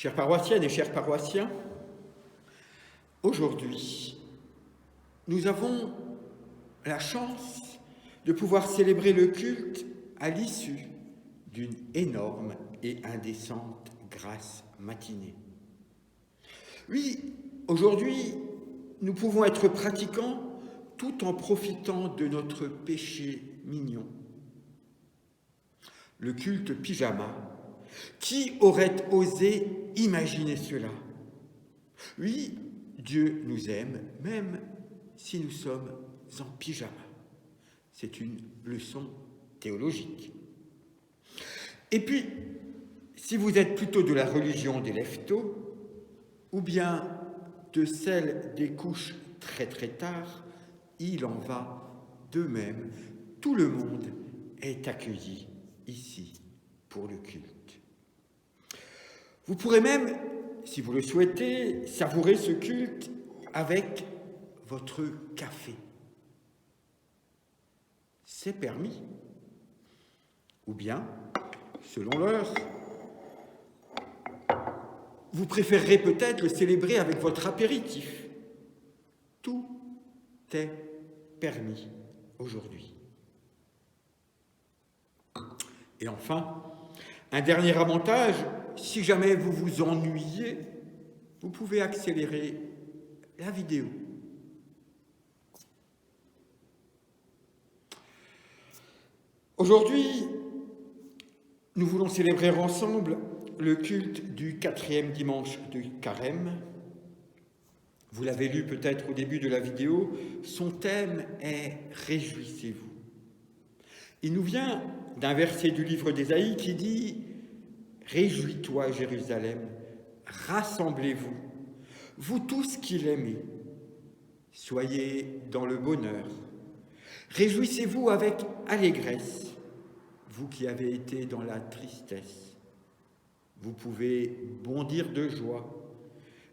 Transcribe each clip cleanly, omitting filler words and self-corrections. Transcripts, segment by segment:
Chères paroissiennes et chers paroissiens, aujourd'hui, nous avons la chance de pouvoir célébrer le culte à l'issue d'une énorme et indécente grasse matinée. Oui, aujourd'hui, nous pouvons être pratiquants tout en profitant de notre péché mignon. Le culte pyjama. Qui aurait osé imaginer cela? Oui, Dieu nous aime, même si nous sommes en pyjama. C'est une leçon théologique. Et puis, si vous êtes plutôt de la religion des lève-tôt, ou bien de celle des couches très très tard, il en va de même. Tout le monde est accueilli ici pour le culte. Vous pourrez même, si vous le souhaitez, savourer ce culte avec votre café. C'est permis. Ou bien, selon l'heure, vous préférerez peut-être le célébrer avec votre apéritif. Tout est permis aujourd'hui. Et enfin, un dernier avantage, si jamais vous vous ennuyez, vous pouvez accélérer la vidéo. Aujourd'hui, nous voulons célébrer ensemble le culte du 4e dimanche du Carême. Vous l'avez lu peut-être au début de la vidéo, son thème est « Réjouissez-vous ». Il nous vient d'un verset du livre d'Ésaïe qui dit « Réjouis-toi, Jérusalem, rassemblez-vous, vous tous qui l'aimez, soyez dans le bonheur. Réjouissez-vous avec allégresse, vous qui avez été dans la tristesse. Vous pouvez bondir de joie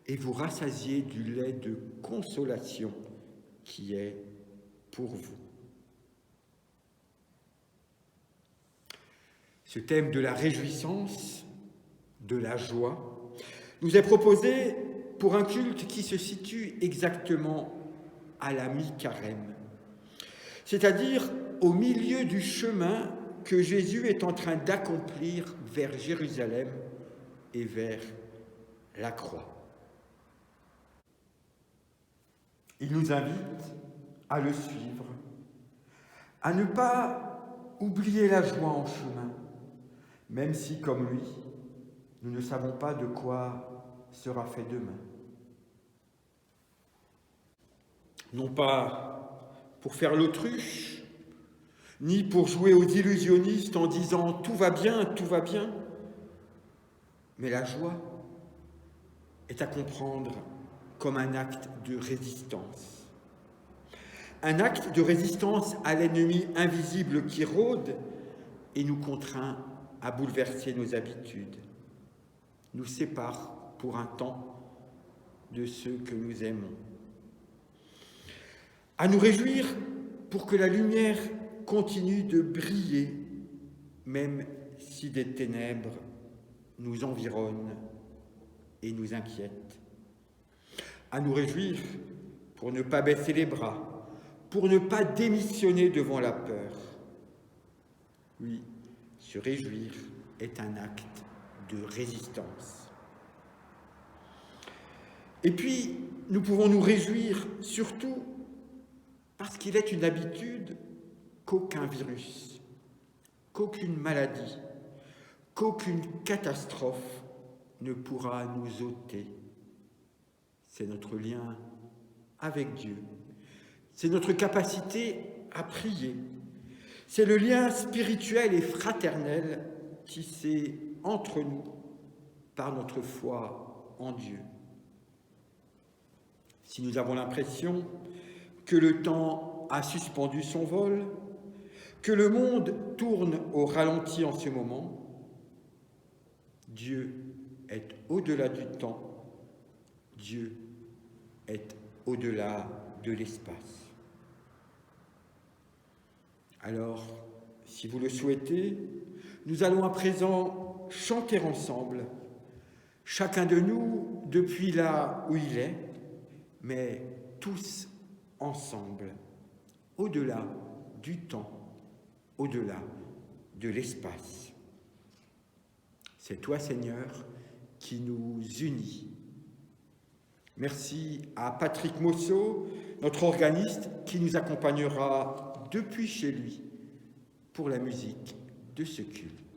et vous rassasier du lait de consolation qui est pour vous. » Ce thème de la réjouissance, de la joie, nous est proposé pour un culte qui se situe exactement à la mi-carême, c'est-à-dire au milieu du chemin que Jésus est en train d'accomplir vers Jérusalem et vers la croix. Il nous invite à le suivre, à ne pas oublier la joie en chemin, même si, comme lui, nous ne savons pas de quoi sera fait demain. Non pas pour faire l'autruche, ni pour jouer aux illusionnistes en disant « tout va bien », mais la joie est à comprendre comme un acte de résistance. Un acte de résistance à l'ennemi invisible qui rôde et nous contraint à bouleverser nos habitudes, nous sépare pour un temps de ceux que nous aimons. À nous réjouir pour que la lumière continue de briller, même si des ténèbres nous environnent et nous inquiètent. À nous réjouir pour ne pas baisser les bras, pour ne pas démissionner devant la peur. Oui, se réjouir est un acte de résistance. Et puis, nous pouvons nous réjouir surtout parce qu'il est une habitude qu'aucun virus, qu'aucune maladie, qu'aucune catastrophe ne pourra nous ôter. C'est notre lien avec Dieu. C'est notre capacité à prier. C'est le lien spirituel et fraternel tissé entre nous par notre foi en Dieu. Si nous avons l'impression que le temps a suspendu son vol, que le monde tourne au ralenti en ce moment, Dieu est au-delà du temps, Dieu est au-delà de l'espace. Alors, si vous le souhaitez, nous allons à présent chanter ensemble chacun de nous depuis là où il est, mais tous ensemble, au-delà du temps, au-delà de l'espace. C'est toi, Seigneur, qui nous unis. Merci à Patrick Mosso, notre organiste, qui nous accompagnera depuis chez lui pour la musique de ce culte.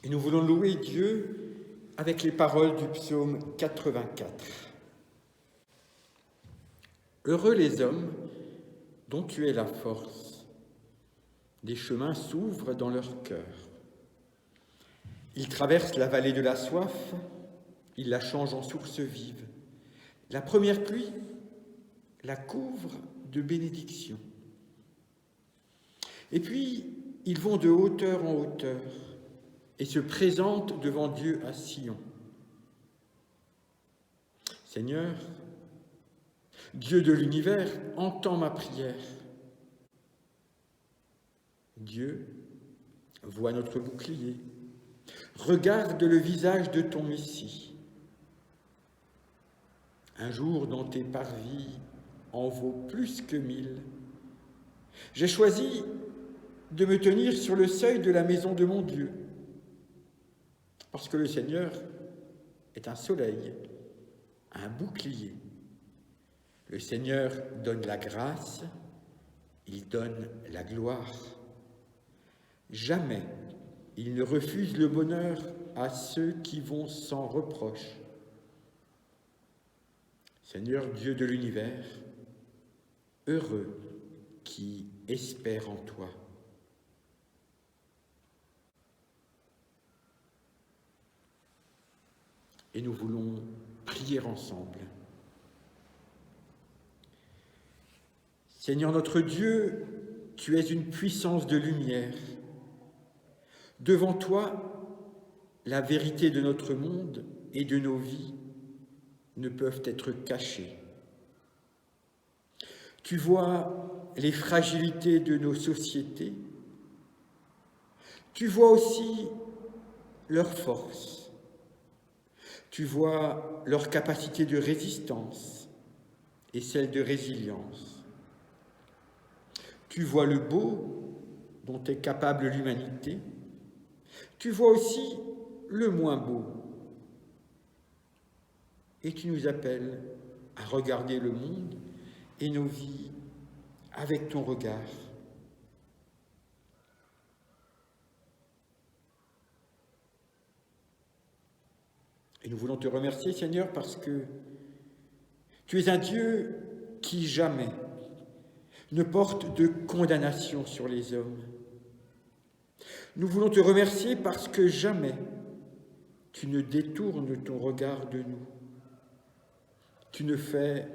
Et nous voulons louer Dieu avec les paroles du psaume 84. Heureux les hommes dont tu es la force, des chemins s'ouvrent dans leur cœur. Ils traversent la vallée de la soif, ils la changent en source vive. La première pluie la couvre de bénédictions. Et puis, ils vont de hauteur en hauteur et se présentent devant Dieu à Sion. Seigneur, Dieu de l'univers, entends ma prière. Dieu voit notre bouclier, regarde le visage de ton Messie. Un jour dans tes parvis en vaut plus que 1000. J'ai choisi de me tenir sur le seuil de la maison de mon Dieu, parce que le Seigneur est un soleil, un bouclier. Le Seigneur donne la grâce, il donne la gloire. Jamais il ne refuse le bonheur à ceux qui vont sans reproche. Seigneur Dieu de l'univers, heureux qui espère en toi. Et nous voulons prier ensemble. Seigneur notre Dieu, tu es une puissance de lumière. Devant toi, la vérité de notre monde et de nos vies ne peuvent être cachées. Tu vois les fragilités de nos sociétés. Tu vois aussi leurs forces. Tu vois leur capacité de résistance et celle de résilience. Tu vois le beau dont est capable l'humanité. Tu vois aussi le moins beau. Et tu nous appelles à regarder le monde et nos vies avec ton regard. Et nous voulons te remercier, Seigneur, parce que tu es un Dieu qui jamais ne porte de condamnation sur les hommes. Nous voulons te remercier parce que jamais tu ne détournes ton regard de nous. Tu ne fais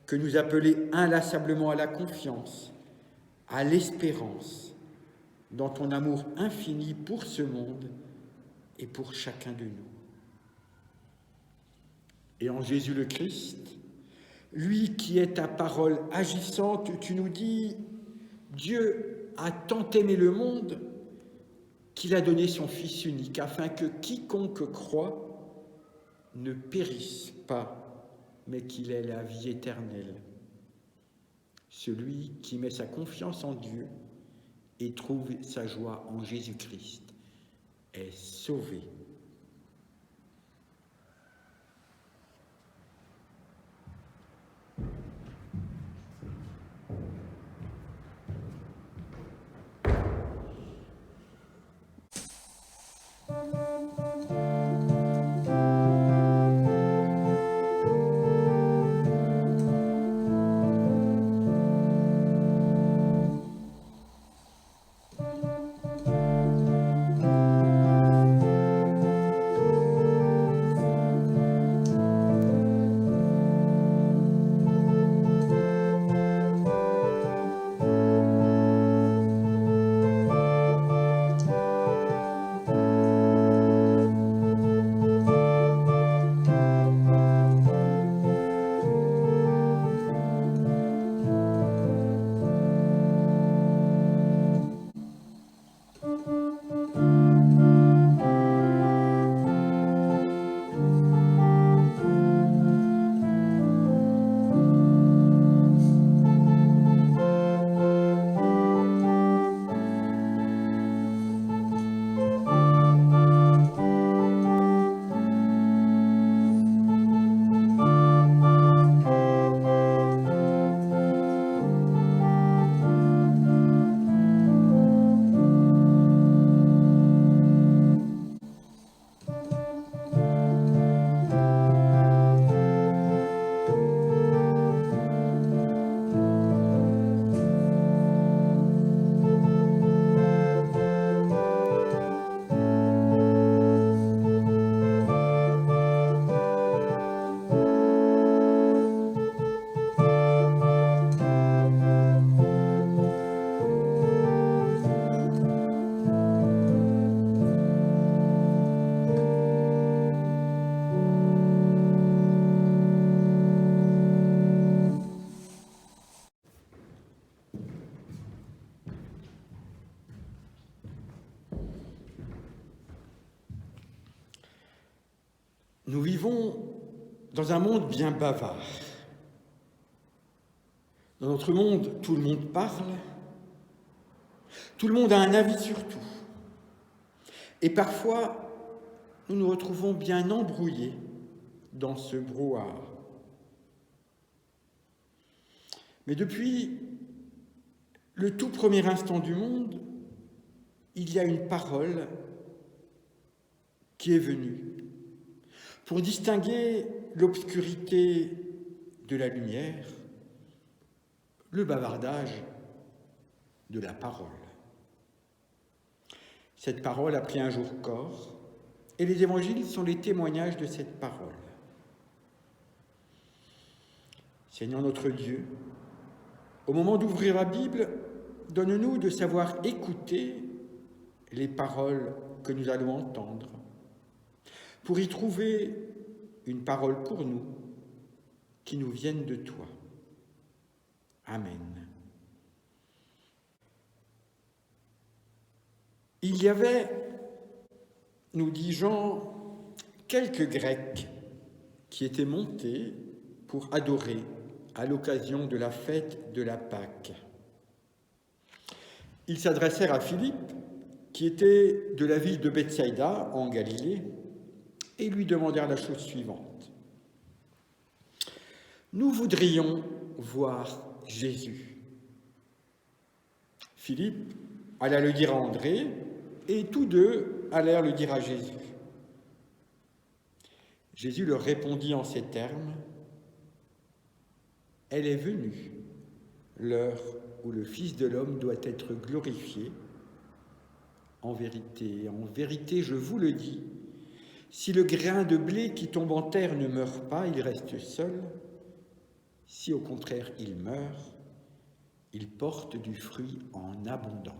que nous appeler inlassablement à la confiance, à l'espérance, dans ton amour infini pour ce monde et pour chacun de nous. Et en Jésus le Christ, lui qui est ta parole agissante, tu nous dis « Dieu a tant aimé le monde qu'il a donné son Fils unique, afin que quiconque croit ne périsse pas, mais qu'il ait la vie éternelle. Celui qui met sa confiance en Dieu et trouve sa joie en Jésus-Christ est sauvé. » Nous vivons dans un monde bien bavard. Dans notre monde, tout le monde parle, tout le monde a un avis sur tout. Et parfois, nous nous retrouvons bien embrouillés dans ce brouhaha. Mais depuis le tout premier instant du monde, il y a une parole qui est venue pour distinguer l'obscurité de la lumière, le bavardage de la parole. Cette parole a pris un jour corps, et les évangiles sont les témoignages de cette parole. Seigneur notre Dieu, au moment d'ouvrir la Bible, donne-nous de savoir écouter les paroles que nous allons entendre, pour y trouver une parole pour nous qui nous vienne de toi. Amen. Il y avait, nous dit Jean, quelques Grecs qui étaient montés pour adorer à l'occasion de la fête de la Pâque. Ils s'adressèrent à Philippe qui étaient de la ville de Bethsaïda, en Galilée, et lui demandèrent la chose suivante. « Nous voudrions voir Jésus. » Philippe alla le dire à André, et tous deux allèrent le dire à Jésus. Jésus leur répondit en ces termes, « Elle est venue, l'heure où le Fils de l'homme doit être glorifié. En vérité, je vous le dis, si le grain de blé qui tombe en terre ne meurt pas, il reste seul. Si au contraire il meurt, il porte du fruit en abondance. »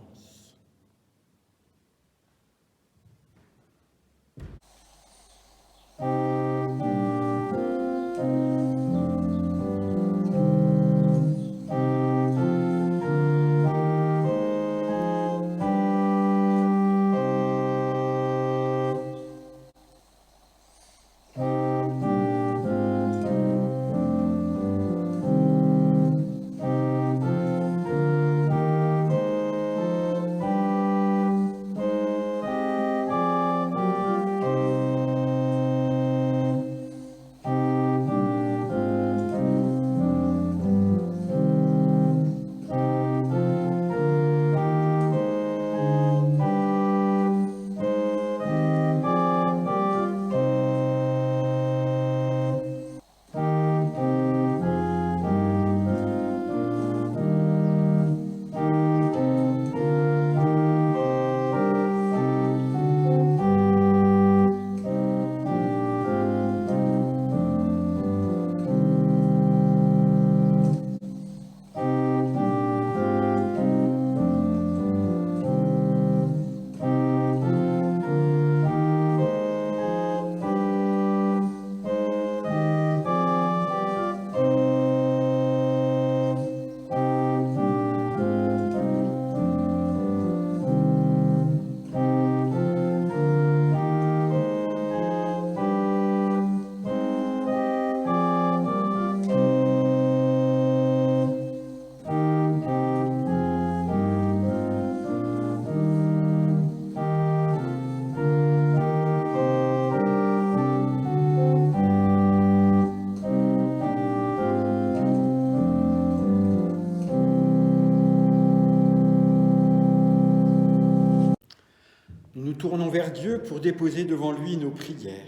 Nous tournons vers Dieu pour déposer devant lui nos prières.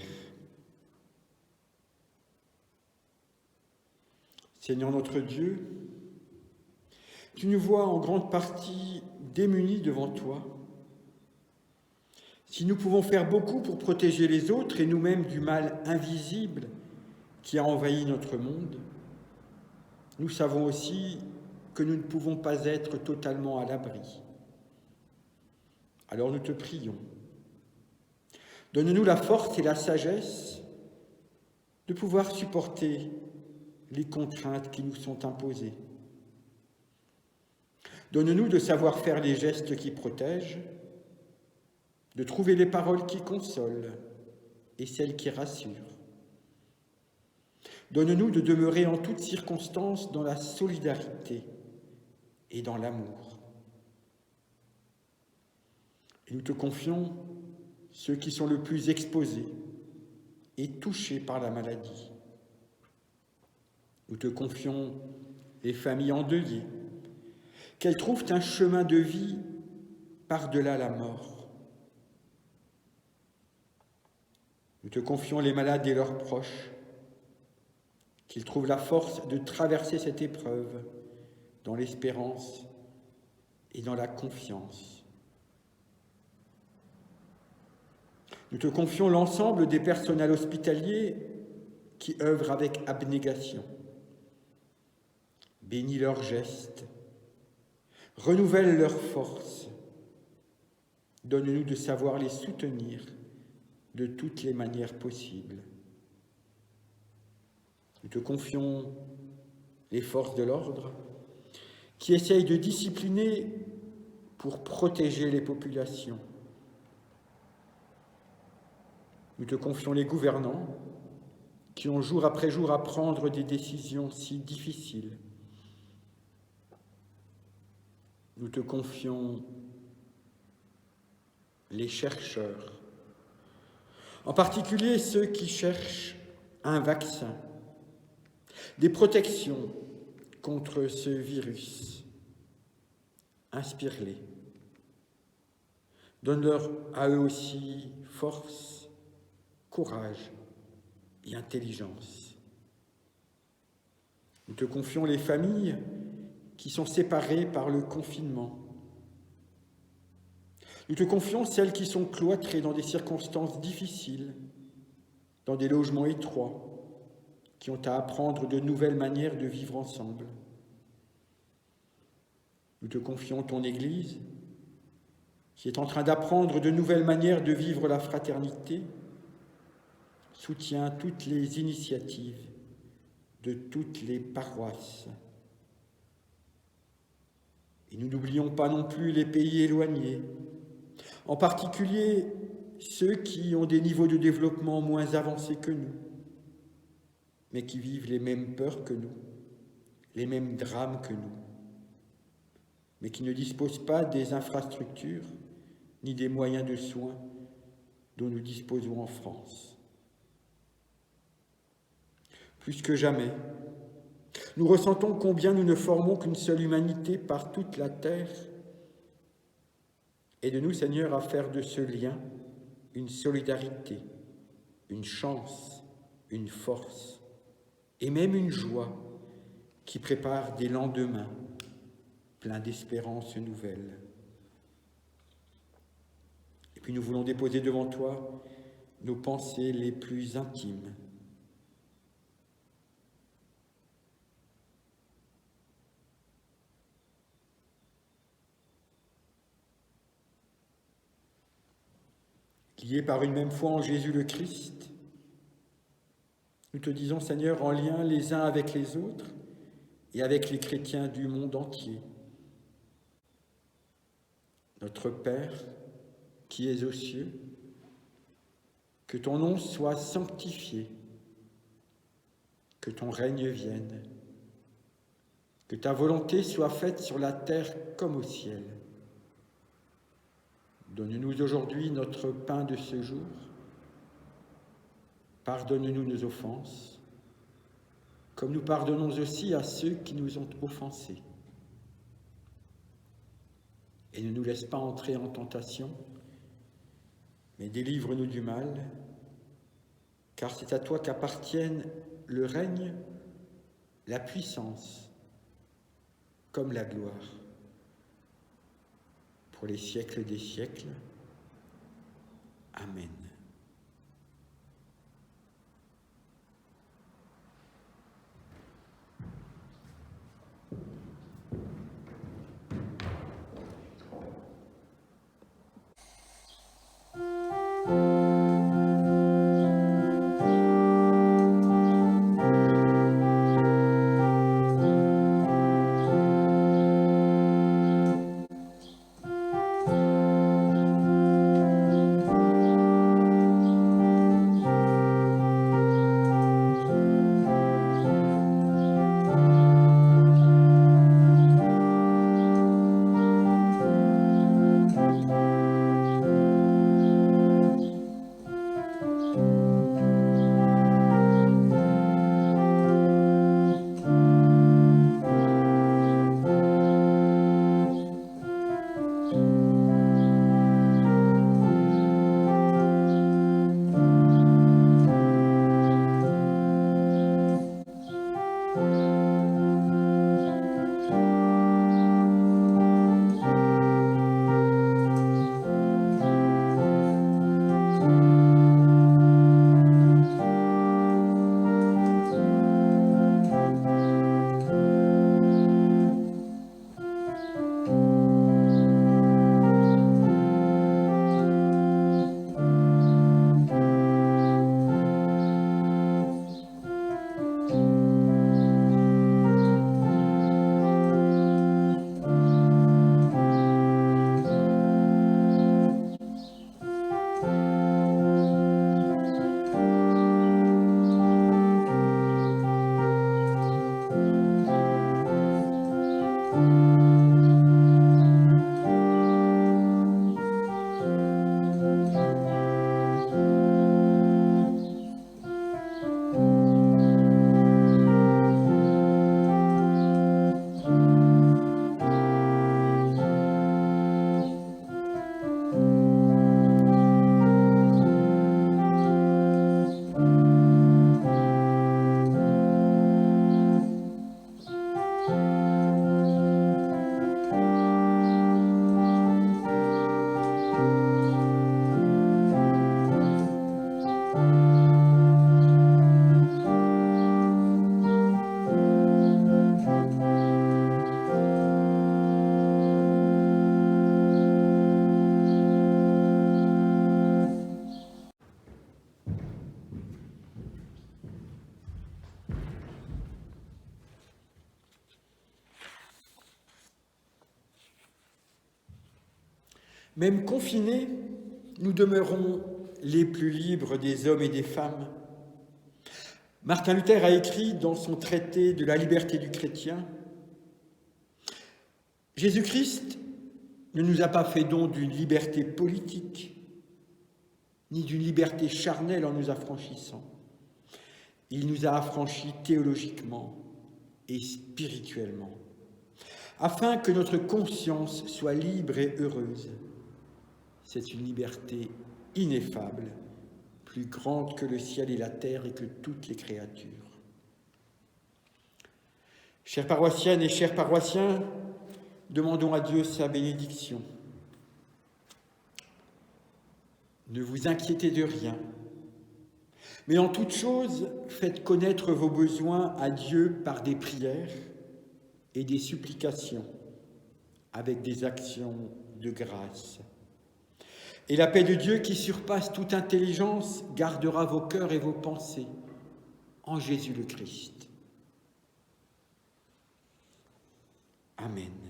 Seigneur notre Dieu, tu nous vois en grande partie démunis devant toi. Si nous pouvons faire beaucoup pour protéger les autres et nous-mêmes du mal invisible qui a envahi notre monde, nous savons aussi que nous ne pouvons pas être totalement à l'abri. Alors nous te prions. Donne-nous la force et la sagesse de pouvoir supporter les contraintes qui nous sont imposées. Donne-nous de savoir faire les gestes qui protègent, de trouver les paroles qui consolent et celles qui rassurent. Donne-nous de demeurer en toutes circonstances dans la solidarité et dans l'amour. Et nous te confions ceux qui sont le plus exposés et touchés par la maladie. Nous te confions les familles endeuillées, qu'elles trouvent un chemin de vie par-delà la mort. Nous te confions les malades et leurs proches, qu'ils trouvent la force de traverser cette épreuve dans l'espérance et dans la confiance. Nous te confions l'ensemble des personnels hospitaliers qui œuvrent avec abnégation. Bénis leurs gestes, renouvelle leurs forces. Donne-nous de savoir les soutenir de toutes les manières possibles. Nous te confions les forces de l'ordre qui essayent de discipliner pour protéger les populations. Nous te confions les gouvernants qui ont jour après jour à prendre des décisions si difficiles. Nous te confions les chercheurs, en particulier ceux qui cherchent un vaccin, des protections contre ce virus. Inspire-les. Donne-leur à eux aussi force, courage et intelligence. Nous te confions les familles qui sont séparées par le confinement. Nous te confions celles qui sont cloîtrées dans des circonstances difficiles, dans des logements étroits, qui ont à apprendre de nouvelles manières de vivre ensemble. Nous te confions ton Église, qui est en train d'apprendre de nouvelles manières de vivre la fraternité, soutient toutes les initiatives de toutes les paroisses. Et nous n'oublions pas non plus les pays éloignés, en particulier ceux qui ont des niveaux de développement moins avancés que nous, mais qui vivent les mêmes peurs que nous, les mêmes drames que nous, mais qui ne disposent pas des infrastructures ni des moyens de soins dont nous disposons en France. Plus que jamais, nous ressentons combien nous ne formons qu'une seule humanité par toute la terre. Aide-nous, Seigneur, à faire de ce lien une solidarité, une chance, une force et même une joie qui prépare des lendemains pleins d'espérances nouvelles. Et puis nous voulons déposer devant toi nos pensées les plus intimes. Liés par une même foi en Jésus le Christ, nous te disons, Seigneur, en lien les uns avec les autres et avec les chrétiens du monde entier. Notre Père, qui es aux cieux, que ton nom soit sanctifié, que ton règne vienne, que ta volonté soit faite sur la terre comme au ciel. Donne-nous aujourd'hui notre pain de ce jour. Pardonne-nous nos offenses, comme nous pardonnons aussi à ceux qui nous ont offensés. Et ne nous laisse pas entrer en tentation, mais délivre-nous du mal, car c'est à toi qu'appartiennent le règne, la puissance, comme la gloire, pour les siècles des siècles. Amen. Même confinés, nous demeurons les plus libres des hommes et des femmes. Martin Luther a écrit dans son traité de la liberté du chrétien « Jésus-Christ ne nous a pas fait don d'une liberté politique, ni d'une liberté charnelle en nous affranchissant. Il nous a affranchis théologiquement et spirituellement, afin que notre conscience soit libre et heureuse. C'est une liberté ineffable, plus grande que le ciel et la terre et que toutes les créatures. » Chères paroissiennes et chers paroissiens, demandons à Dieu sa bénédiction. Ne vous inquiétez de rien, mais en toute chose, faites connaître vos besoins à Dieu par des prières et des supplications, avec des actions de grâce. Et la paix de Dieu qui surpasse toute intelligence gardera vos cœurs et vos pensées en Jésus le Christ. Amen.